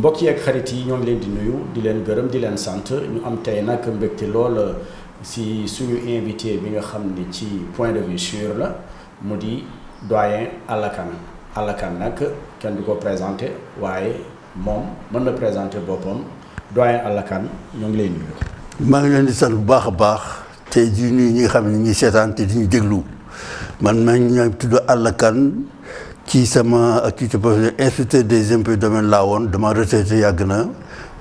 mbokk yi ak xarit yi ñoo ngi leen di nuyu di leen gërëm di leen sant ñu am tey nag mbégte lool si suñu invité bi nga xam ni ci point de vue sûr la mu di doyen Alla Kane nag kenn du ko présenté waaye moom mën na présenté boppam doyen Alla Kane ñoo ngi lay nuyu. maa ngi leen di sant bu baax a baax te di nuyu ñi nga xam ne ñu ngi seetaan te di ñu déglu man maa ngi tudd Alla Kane ci sama activité professionnelle inspecteur des impôts et domaines laa woon dama retraité yàgg na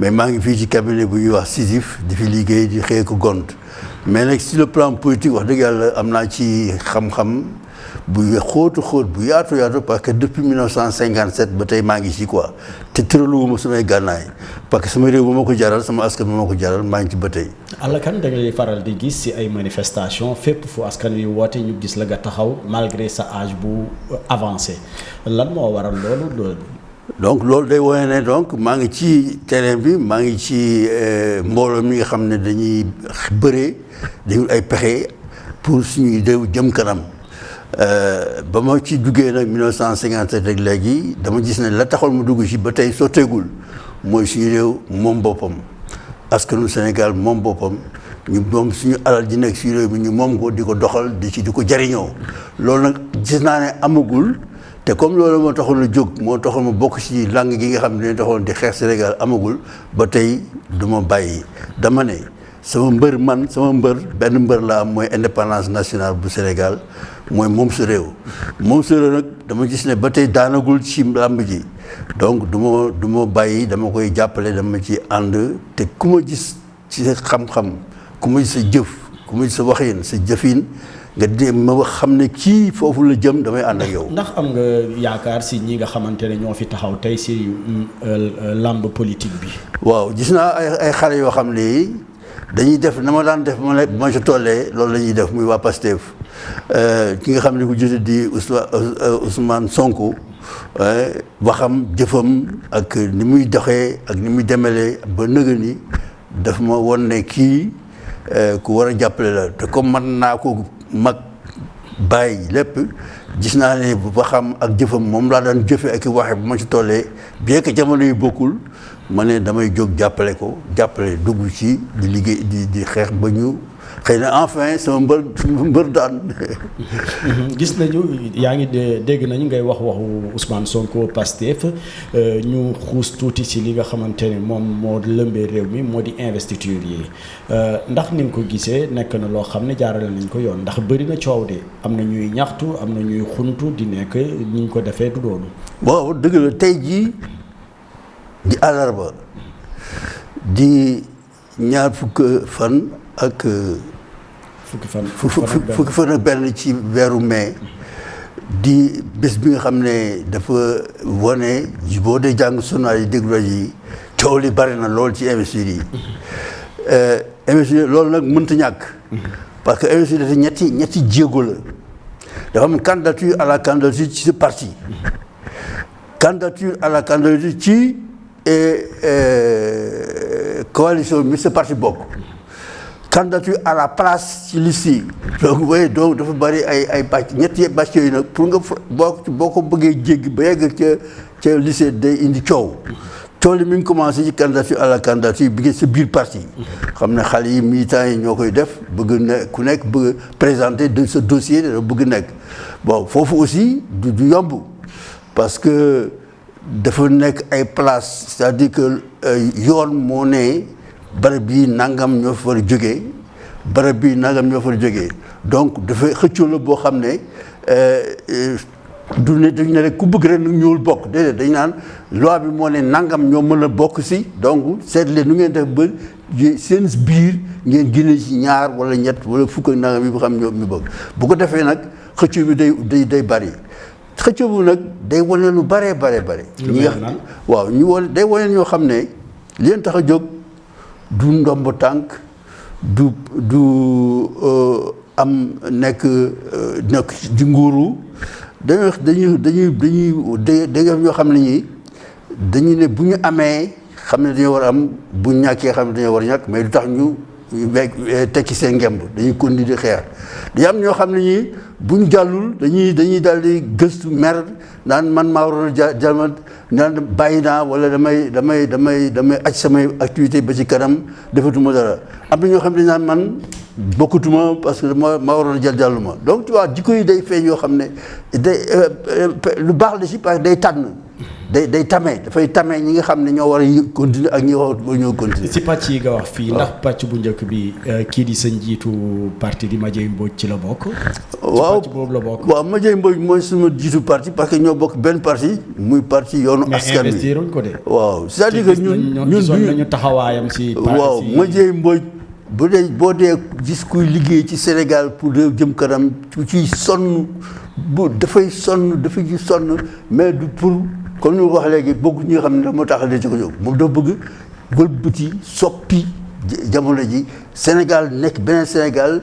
mais maa ngi fii ci cabinet bu ñuy wax SYSIF di fi liggéey di xëy ko gont mais nag sur le plan politique wax dëgg yàlla am naa ci xam-xam bu xóotu bu yaatu parce que depuis 1957 ba tey maa ngi ci quoi te tëraluwuma samay gànnaay parce que sama réew ba ma ko jaral sama askan ba ma ko jaral maa ngi ci ba tey. Alla Kane da ngay faral di gis ci ay manifestations fépp fu askan wi woote ñu gis la nga taxaw malgré sa âge bu avancé lan moo waral loolu. donc loolu day wane ne donc maa ngi ci terrain bi maa ngi ci mbooloo mi nga xam ne dañuy bëree dañu ay pexe pour suñuy réew jëm kanam. ba ma ci duggee nag 1957 rek léegi dama gis ne la taxoon mu dugg ci ba tey sotteegul mooy suñu réew moom boppam askanu Sénégal moom boppam ñu moom suñu alal ji nekk suñu réew bi ñu moom ko di ko doxal di ko jariñoo loolu nag gis naa ne amagul te comme loolu moo taxoon a jóg moo taxoon ma bokk ci langue gi nga xam ne dañu taxoon di xeex Sénégal amagul ba tey du ma bàyyi dama ne sama mbër benn mbër la am mooy indépendance nationale bu Sénégal mooy moom sa réew nag dama gis ne ba tey daanagul ci làmb ji donc du ma bàyyi dama koy jàppale dama ci ànd te ku ma gis ci sa xam-xam ku ma gis sa jëf ku ma gis sa waxin sa jëfin nga dee ma xam ne kii foofu la jëm damay ànd ak yow. ndax am nga yaakaar si ñi nga xamante ne ñoo fi taxaw tey si làmb politique bi. waaw gis naa ay xale yoo xam ne dañuy def na ma daan def ma ci tollee loolu la ñuy def muy waa Pastef ki nga xam ne ku jotee di Ousmane Sonko waxam jëfam ak ni muy doxee ak ni muy demalee ba nëga ni daf ma won ne kii ku war a jàppale la te comme man naa ko mag bàyyi lépp gis naa ne bu waxam ak jëfam moom laa daan jëfe ak waxe bu ma ci tollee bien que jamono yu bokkul ma ne damay jóg jàppale dugg ci di liggéey di xeex ba ñu xëy na enfin sama mbër daan. gis nañu yaa ngi dégg nañu ngay waxu Ousmane Sonko Pastef ñu xuus tuuti ci li nga xamante ne moom moo lëmbee réew mi moo di investiture yi ndax ni nga ko gisee nekk na loo xam ne jaarale nañ ko yoon ndax bëri na coow de am na ñuy ñaxtu am na ñuy xuntu di nekk ni ñu ko defee du doonu. waaw dëgg la tey jii di àllarba di ñaar fukk fan ak. fukki fan ak benn ci weeru mai di bés bi nga xam ne dafa wane boo dee jàng journal yi déglu yi coow li bari na lool ci investiture yi investiture loolu nag mënta ñàkk parce que investiture dafa ñetti jéego la dafa am candidature à la candidature ci sa parti candidature à la candidature ci coalition bi sa parti bokk candidature à la place ci liste yi donc dafa bari ay bàcc ñetti bàcc yooyu nag pour nga boo ko bëggee jéggi ba yegg ca lycée day indi coow li mi ngi commencé ci candidature à la candidature bi sa biir parti xam ne xale yi militants yi ñoo koy def bëgg ne ku nekk bëgg présenter de sa dossier da bëgg nekk bon foofu aussi du yomb parce que dafa nekk ay place c'est-à-dire que yoon moo ne barab bii nangam ñoo fa war a jógee barab bii nangam ñoo fa war a jógee donc dafay xëccoo la boo xam ne du ne dañ ne rek ku bëgg rek ñëwul bokk déedéet dañ naan loi bi moo ne nangam ñoo mën a bokk si donc seet leen nu ngeen def ba seen biir ngeen génne ci ñaar wala ñett wala fukk ak nangam yi nga xam ñoo mi bëgg bu ko defee nag xëccoo bi day bari xëccoo bu nag day wane lu bare. ñi nga waaw ñu wane day wane ñoo xam ne li leen tax a jóg du ndomb tànk du am nekk di nguuru dañuy ñoo xam ne ñi dañu ne bu ñu amee xam ne dañoo war a am bu ñàkkee xam ne dañoo war a ñàkk mais du tax ñu tekki seen ngemb dañuy continuer di xeex dañu am ñoo xam ne ñii bu ñu jàllul dañuy daal di gëstu mer naan man maa waroon a jàll naan bàyyi naa wala damay aj samay activité ba ci kanam defatuma dara am na ñoo xam ne naan man bokkutuma parce que maa waroon a jàlluma donc tu vois jikko yi day feeñ yoo xam ne day lu baax la si parce que day tànn day tamee dafay tamee ñi nga xam ne ñoo war a continuer ak ñi war ñoo continuer. si pàcc yi nga wax fii ndax pàcc bu njëkk bi kii di sa njiitu parti di Madiaye Mbodj ci la bokk. waaw ci pàcc boobu la bokk. waaw Madiaye Mbodj mooy suma jiitu parti parce que ñoo bokk benn parti muy parti yoonu askan wi mais investiruñ ko de. waaw c'est-à-dire que ñun gisoon nañu taxawaayam si. waaw Madiaye Mbodj boo dee gis kuy liggéey ci Sénégal pour réew jëm kanam ci sonn dafay sonn mais du pour. comme ni ma ko wax léegi bëgg ñi nga xam ne moo tax a ci ko jóg moom dafa bëgg wëlbati soppi jamono ji Sénégal nekk beneen Sénégal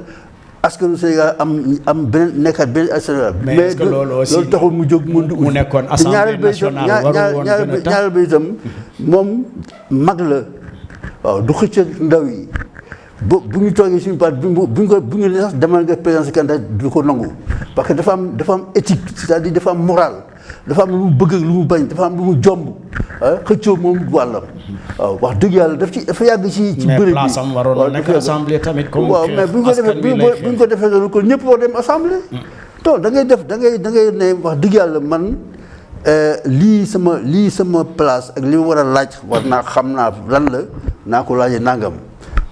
askanu Sénégal am beneen nekkaat beneen Sénégal. mais est-ce que loolu aussi loolu taxul mu jóg mu nekkoon assemblée nationale warul woon gën a tax ñaareel ba itam moom mag la waaw du xëcc ak ndaw yi bu ñu toogee suñu parti bu ñu sax demal nga président candidat du ko nangu parce que dafa am éthique c'est-à-dire dafa am morale. dafa am lu mu bëgg ak lu mu bañ dafa am lu mu jomb xëccoo moom wàllam waaw wax dëgg yàlla dafa yàgg ci bëri bi mais place am waroon na nekk assemblée tamit. comme waaw mais bu ñu ko defee loolu kon ñëpp war dem assemblée. donc da ngay ne wax dëgg yàlla man lii sama place ak li ma war a laaj war naa xam naa lan la naa ko laajee nangam.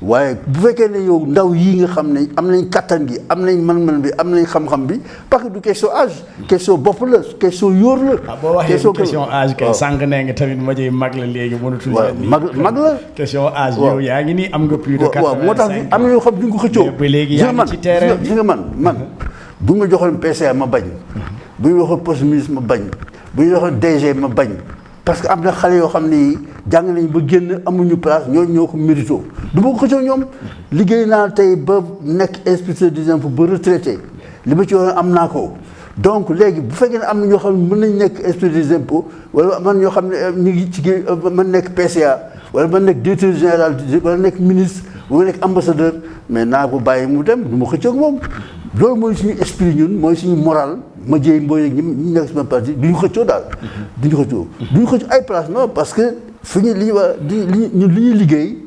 waaye bu fekkee ne yow ndaw yii nga xam ne am nañ kattan gi am nañ mën-mën bi am nañ xam-xam bi parce que du question âge question bopp la question yóor la. boo waxee question âge kay sànq nee nga tamit Madiaye mag la léegi mënatul. waaw mag la. question âge yow yaa ngi nii am nga plus de 85 waaw moo tax am na yoo xam duñ ko xëccoo. ba léegi yaa ngi ci terrain bi gis nga man bu ñu ma joxoon PCA ma bañ. bu ñu waxoon poste ministre ma bañ. bu ñu waxoon DG ma bañ. parce que am na xale yoo xam ne jàng nañ ba génn amuñu place ñoo ko mérito du ma ko xëccoo ñoom liggéey naa tey ba nekk inspecteur des impôts ba retraité li ma ci war am naa ko donc léegi bu fekkee ne am na ñoo xam ne mën nañ nekk inspecteur des impôts wala man ñoo xam ne ñu ngi ci man nekk PCA wala man nekk directeur général wala nekk ministre wala nekk ambassadeur mais naa ko bàyyi mu dem du ma xëccoo ak moom loolu mooy suñu esprit ñun mooy suñu moral Madiaye Mbodj ak ñi nekk sama parti duñu xëccoo daal duñu xëccoo ay place non parce que fi ñu li ñuy liggéey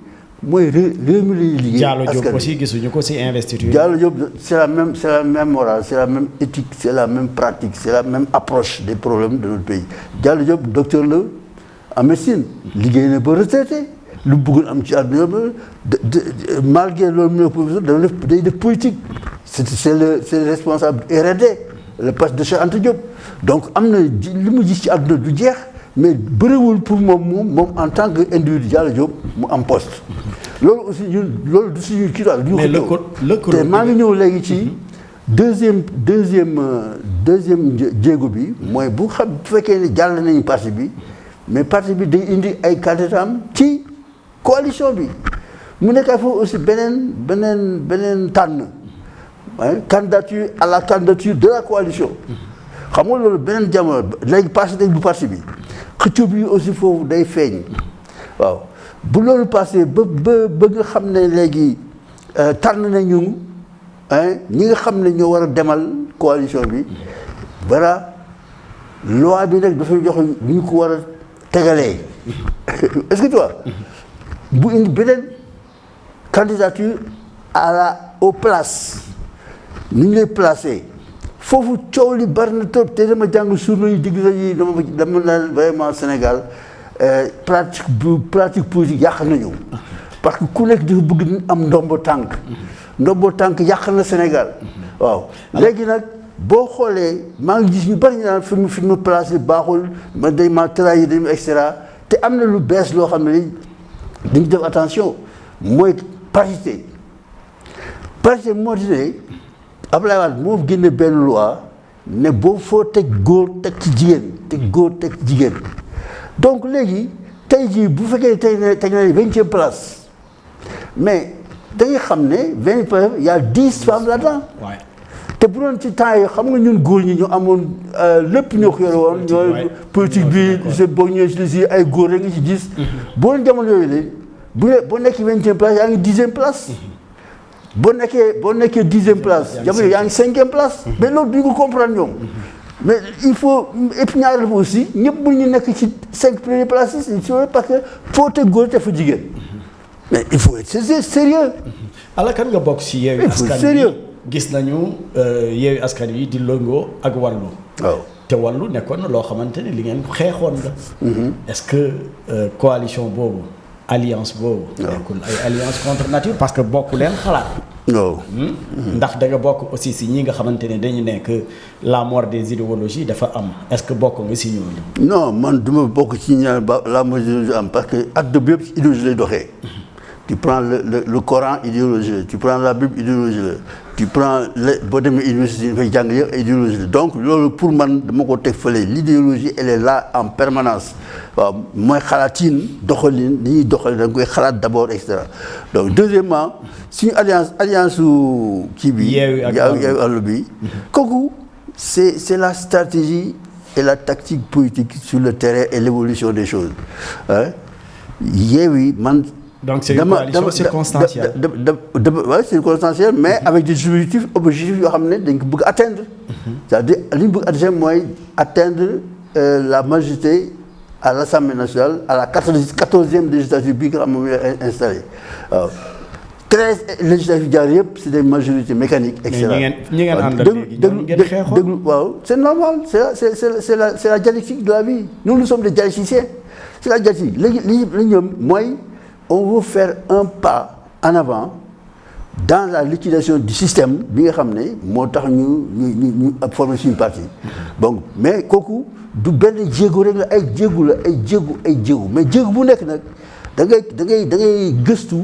mooy réew mi la ñuy liggéey. Diallo Diop aussi gisuñu ko ci investiture. Diallo Diop c'est la même morale c'est la même éthique c'est la même pratique c'est la même approche des problèmes de notre pays Diallo Diop docteur la en médecine liggéey na ba retraité lu bëggoon am ci àdduna malgré loolu mu ne professeur day def politique c'est le responsable R&D le poste de Cheikh Anta Diop donc am na li mu gis ci àdduna du jeex mais bëriwul pour moom en tant que individu Diallo Diop mu am poste loolu aussi ñun loolu du suñu kii daal. mais te maa ngi ñëw léegi ci deuxième jéego bi mooy bu fekkee ne jàll nañu parti bi mais parti bi day indi ay candidats ci coalition bi mu nekk foofu aussi beneen tànn candidature à la candidature de la coalition xam nga loolu beneen jamono léegi passé nañ bu parti bi xëccoo bi aussi foofu day feeñ waaw bu loolu passé ba nga xam ne léegi tànn nañu ñi nga xam ne ñoo war a demal coalition bi voilà loi bi nag dafay jox ni ñu ko war a tegalee est-ce que tu vois bu indi beneen candidature aux places ni ñu lay placé foofu coow li bari na trop te dama jàng journaux yi digg yi dama naan vraiment Sénégal pratique politique yàq nañu parce que ku nekk dafa bëgg am ndombo tànk yàq na Sénégal waaw léegi nag boo xoolee maa ngi gis ñu bari ñu naan fi mu placé baaxul man day ma trahir dañu et cetera te am na lu bees loo xam ne dañu def attention mooy parité moo di ne Abdoulaye Wade moo génne benn loi ne boo foo teg góor teg ci jigéen donc léegi tey jii bu fekkee teg na 20e place mais da ngay xam ne 20 y a 10 femmes là-dedans. te bu doon ci temps yi xam nga ñun góor ñi ñu amoon lépp ñoo ko yore woon. ñooy politique bi boog ñëwee ci li si ay góor rek nga ci gis. boo leen jamono yooyu de boo nekkee 20e place yaa ngi 10e place. boo nekkee 10e place jamono yaa ngi 5e place. mais loolu du ñu ko comprendre ñoom. mais il faut et puis ñaareel fa aussi ñëpp bu ñu nekk ci 5 premières places yi parce que foo te góor te fa jigéen. mais il faut être sérieux. ala kan nga bokk ci Yewwi Askan Wi gis nañu Yewwi Askan Wi di lëngoo ak Wallu. waaw te Wallu nekkoon na loo xamante ne li ngeen xeexoon la. est-ce que coalition boobu alliance boobu. nekkul ay alliance contre nature parce que bokku leen xalaat. non. ndax da nga bokk aussi si ñi nga xamante ne dañu nekk la mort des idéologies dafa am est-ce que bokk nga si ñooñu. non man du ma bokk ci ñaar la mort des idéologies am parce que àdduna bi yëpp ci idéologie lay doxee. tu prends le Coran idéologie tu prends la Bible idéologie tu prends boo demee université dafay jàng yëpp idéologie donc loolu pour man dama ko teg fële l'idéologie elle est là en permanence waaw mooy xalaatin doxalin li ñuy doxalin da nga koy xalaat d'abord et cetera donc deuxièmement suñu alliance su kii bi. Yewwi Wallu bi kooku c'est la stratégie et la tactique politique sur le terrain et l'évolution des choses Yewwi man. donc c'est une coalition circonstancielle. Ouais, circonstancielle mais avec des objectifs yoo xam ne dañ ko bëgg atteindre. c'est-à-dire li ñu bëgg atteindre mooy atteindre la majorité à l'Assemblée nationale à la 14e législature bi nga xam ne moom la installé waaw 13 législatives jaar yëpp c'est des majorités mécaniques et cetera. ñi ngeen àndal léegi déglu waaw c'est normal c'est la dialectique de la vie nous sommes des dialecticiens c'est la dialectique léegi li ñoom mooy. on veut faire un pas en avant dans la liquidation du système bi nga xam ne moo tax ñu former suñu parti donc mais kooku du benn jéego rek la ay jéego mais jéego bu nekk nag da ngay gëstu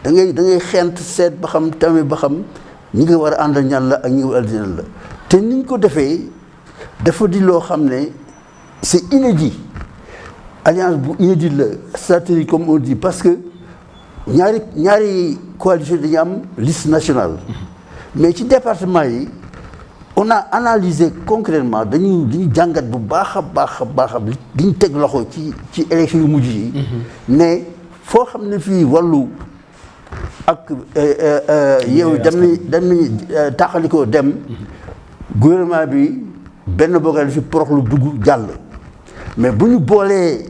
da ngay xent seet ba xam tamit ba xam ñi nga war a àndal ñan la ak ñi nga war a àndal ñan la te ni ñu ko defee dafa di loo xam ne c'est inédit. alliance bu inédit la stratégie comme on dit parce que ñaari coalition dañu am liste nationale mais ci département yi on a analysé concrètement dañuy jàngat bu baax a baax diñu teg loxo ci élection yu mujj yi ne foo xam ne fii Wallu ak Yewwi dem nañu tàqalikoo dem gouvernement bi benn bokk fi poroxlu dugg jàll mais bu ñu boolee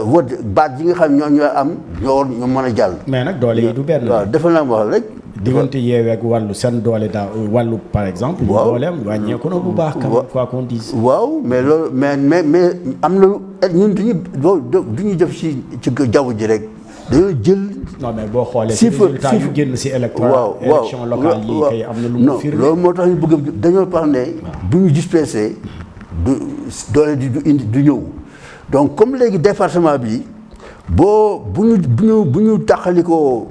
vote baat yi nga xam ñoo am ñoo mën a jàll. mais nag doole yi du benn. waaw dafa naa wax rek. diggante Yewwi ak Wallu seen doole daa Wallu par exemple. waaw dooleem wàññeeku na bu baax. quoi qu'on dise. waaw mais loolu mais am na ñun duñu def ci jaww ji rek dañoo jël. non mais boo xoolee ci résultat yu génn ci élection locale yi kay am na lu mu firnde. loolu moo tax ñu bëgg dañoo wax ne bu ñu dispersé doole du ñëw donc comme léegi département bi bu ñu taxalikoo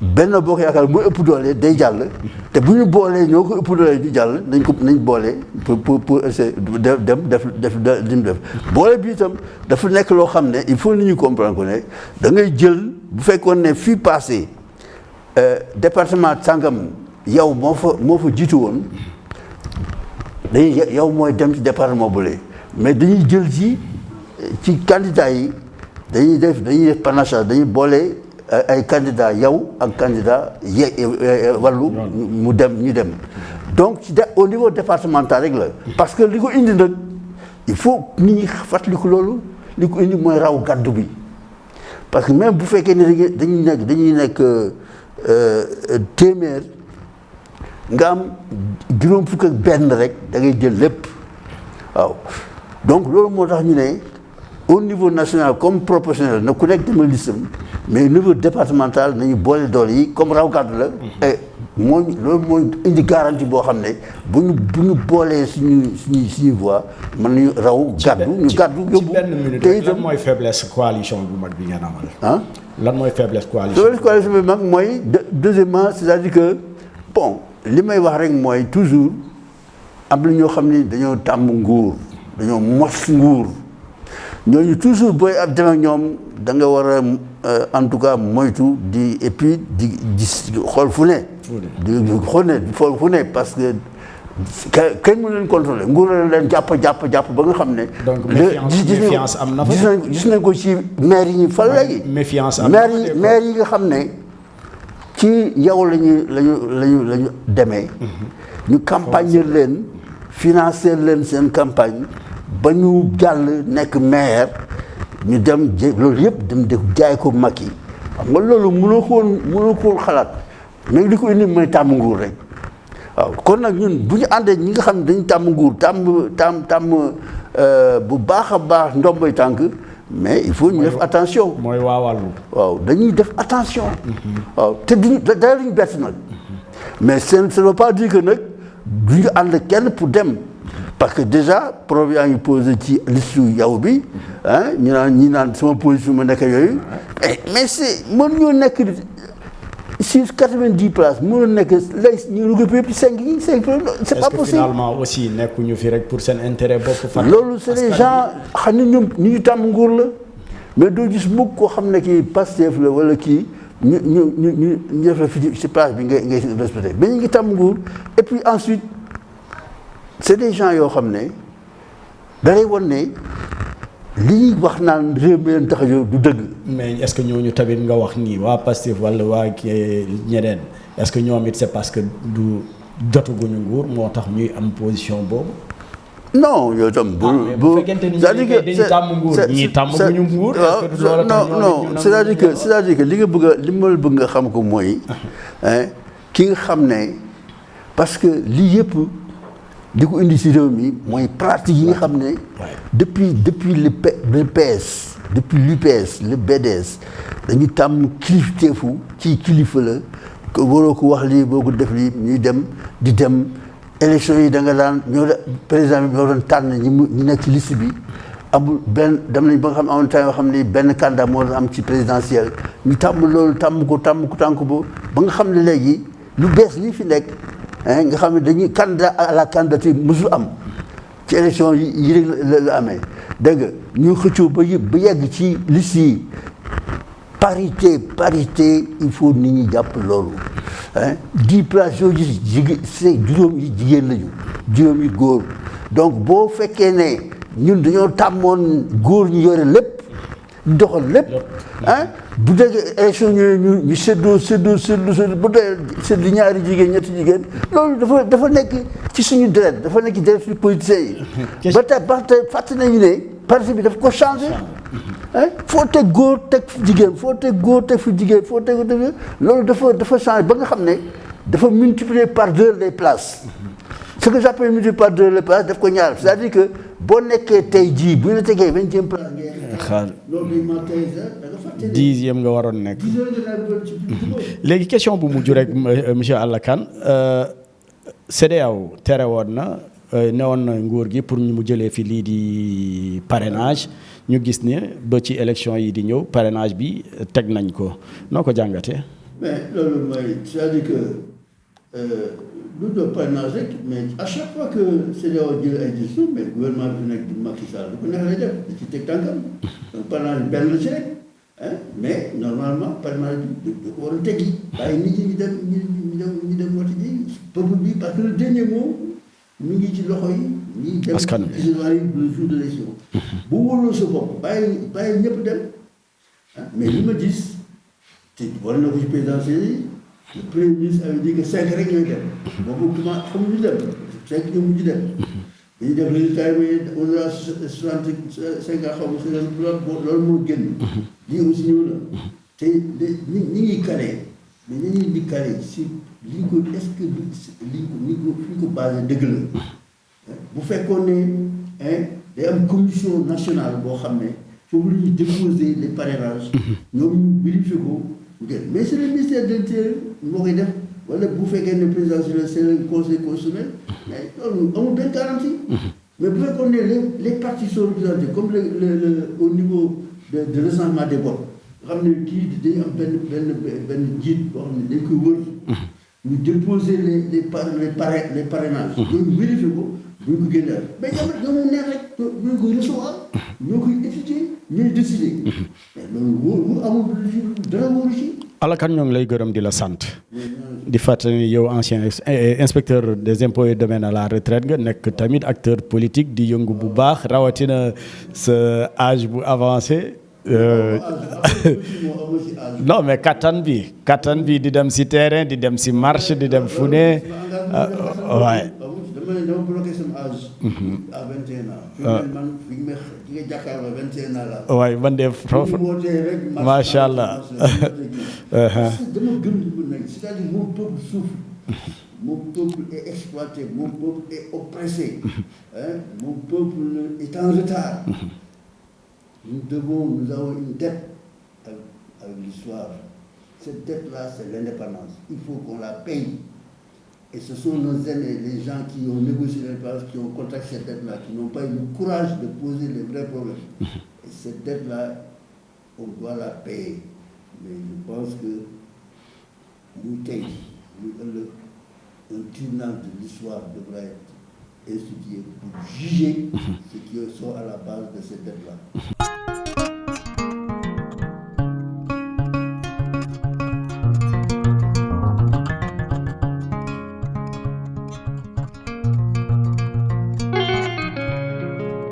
benn bokk yaakaar mooy ëpp doole day jàll te bu ñu boolee ñoo ko ëpp doole du jàll nañ boole pour essayer def boole bi itam dafa nekk loo xam ne il faut nit ñu comprendre ko ne da ngay jël bu fekkoon ne fii passé département sàngam yow moo fa jiitu woon yow mooy dem ci département bële mais dañuy jël ci candidat yi dañuy def panachage dañuy boole ay candidat yow ak candidat Wallu ñu dem donc au niveau départemental rek la parce que li ko indi nag il faut nit ñi fàttaliku loolu li ko indi mooy raw gàddu bi parce que même bu fekkee ne dañuy nekk téeméer nga am juróom fukk ak benn rek da ngay jël lépp waaw donc loolu moo tax ñu ne au niveau national comme proportionnel na ku nekk dama listam mais au niveau départemental nañu boole doole yi comme raw gàddu la loolu mooy indi garantie boo xam ne bu ñu boolee suñu voix mën nañu raw gàddu ñu gàddu yóbbu ci benn minute rek lan mooy faiblesse coalition bu mag bi ngeen amal lan mooy faiblesse coalition bi mag mooy deuxièmement c'est-à-dire que bon li may wax rek mooy toujours am na ñoo xam ni dañoo tàmm nguur dañoo mos nguur ñooñu toujours booy ab dem ak ñoom da nga war a en tout cas moytu et puis di xool fu ne. di xool fu ne parce que kenn mën leen contrôler nguur leen jàpp ba nga xam ne. donc méfiance am na fa gis nañ ko ci maire yi ñu fal léegi. méfiance am na fa maire yi nga xam ne ci yow lañu demee. ñu campagne leen financer leen seen campagne ba ñu jàll nekk maire ñu dem loolu yëpp dem def jaay ko Macky xam nga loolu mënoo ko woon xalaat mais li ko indi mooy tàmm nguur rek. waaw kon nag ñun bu ñu àndee ñi nga xam ne dañu tàmm nguur tàmm bu baax a baax ndomboy tànk mais il faut ñu def attention. mooy waawàllu. waaw dañuy def attention. waaw te duñu dara duñu bett nag mais ça ne veut pas dire que nag duñu ànd kenn pour dem parce que déjà problème yaa ngi posé ci liste yow bi ah ñi naan sama position ma nekk yooyu mais c'est mënuñoo nekk. sur 90 places mënul nekk lay ñu regroupé yëpp 5 c'est pas possible. est-ce que finalement aussi nekkuñu fi rek pour seen intérêt bopp. loolu c'est des gens xam ne ñoom ñu tàmm nguur la mais doo gis mukk koo xam ne kii Pastef la wala kii ñu def la fi ci place bi ngay respecté mais ñu ngi tàmm nguur et puis ensuite c'est des gens yoo xam ne da lay wan ne li ñuy wax naan réew mi leen tax a jóg du dëgg. mais est-ce que ñooñu tamit nga wax nii waa Pastef wala waa ñeneen est-ce que ñoom it c'est parce que du jotaguñu nguur moo tax ñuy am position boobu. non yow tam bu fekkente ni dañuy tàmm nguur ñii tàmmaguñu nguur. non c'est-à-dire que li ma bëgg nga xam ko mooy ki nga xam ne parce que lii yëpp. li ko indi si réew mi mooy pratique yi nga xam ne depuis le PS depuis l'UPS le BDS dañu tàmm kilifteefu ci kilifa la ko waroo ko wax lii boo ko def lii ñuy dem di dem élection yi da nga daan président bi ñoo doon tànn ñi nekk ci liste bi amul benn dem nañ ba nga xam ne amoon temps yoo xam ne benn candidat moo doon am ci présidentielle ñu tàmm loolu tàmm ko ba nga xam ne léegi lu bees lii fi nekk nga xam ne dañuy candidat à la candidature musul am ci élection yi rek la amee dégg nga ñu xëccoo ba yegg ci liste yi parité il faut nit ñi jàpp loolu 10 places yoo gis juróom yi jigéen lañu juróom yi góor donc boo fekkee ne ñun dañoo tàmmoon góor ñu yore lépp doxal lépp bu dee élection ñu séddoo bu dee séddu ñaari jigéen ñetti jigéen loolu dafa nekk ci suñu deret dafa nekk ci deret suñu politiciens yi ba tey fàtte nañu ne parti bi daf ko changé foo teg góor teg jigéen foo teg góor teg fu jigéen foo teg loolu dafa changé ba nga xam ne dafa multiplier par 2 les places ce que j'appelle multiplier par 2 les places daf ko ñaar c'est-à-dire que boo nekkee tey jii bu ñu la tegee 20e place xaar 10e nga waroon nekk. léegi question bu mujj rek monsieur Alla Kane CEDEAO tere woon na newoon na nguur gi pour ñu mu jëlee fi lii di parrainage ñu gis ne ba ci élection yi di ñëw parrainage bi teg nañ ko noo ko jàngatee. mais loolu mooy c'est-à-dire que lu doon parrainage rek mais à chaque fois que CEDEAO jël ay décision mais gouvernement bi nekk di Macky Sall lu ko neex lay def da ci teg tànkam donc parrainage benn la ci rek mais normalement parrainage bi da ko war a teggi bàyyi nit ñi ñu dem wote ji peuple bi parce que le dernier mot mi ngi ci loxo yi ñi dem ci le jour de l'élection bu wóoloo sa bopp bàyyi ñëpp dem mais li ma gis te war na ko ci présidentielle yi le premier ministre avait dit que 5 rek ñooy dem boobu comment xamuñu dem 5 ñoo mujj dem dañuy def résultat yi mooy au-delà 65 ans xaw ma loolu moo génn lii aussi ñëw na te ñi ngi kale mais ñi ñuy di kale si li ko est-ce que li ko fi ko basé dëgg la bu fekkoon ne day am commission nationale boo xam ne foofu la ñuy déposer les parrainages ñoom ñu vérifier ko mais c'est le ministère de l'Intérieur moo koy def wala bu fekkee ne présidentiel c'est le conseil constitutionnel mais loolu amul benn garantie mais bu fekkoon ne les partis sont représentés comme au niveau de recensement des votes nga xam ne kii dañu am benn njiit boo xam ne dañ koy wër ñu déposer les parrainages ñooñu vérifier ko ñu ko génneel mais ñoom neex rek ñoo koy recevoir ñoo koy étudier ñooy décider mais loolu amul dara wóoru ci Alakan ñoo ngi lay gërëm di la sant di fàttali yow ancien inspecteur des impôts et domaines à la retraite nga nekk tamit acteur politique di yëngu bu baax rawatina sa âge bu avancé. Non mais kattan bi di dem si terrain di dem si marche di dem fu ne waaye. dama bloqué sama âge. à 21 ans. fi man fi nga jàkkaarloo 21 ans la. waaye man de foofu macha allah. parce que dama gëm li mu nekk c'est-à-dire mon peuple souffre. Mon peuple est exploité, mon peuple est oppressé. Mon peuple est en retard. Nous avons une dette avec l'histoire. Cette dette-là, c'est l'indépendance. Il faut qu'on la paye. Et ce sont nos aînés, les gens qui ont négocié l'indépendance, qui ont contracté cette dette-là, qui n'ont pas eu le courage de poser les vrais problèmes. Et cette dette-là, on doit la payer. Mais je pense que nous, un tribunal de l'histoire devrait être institué pour juger ceux qui sont à la base de cette dette-là.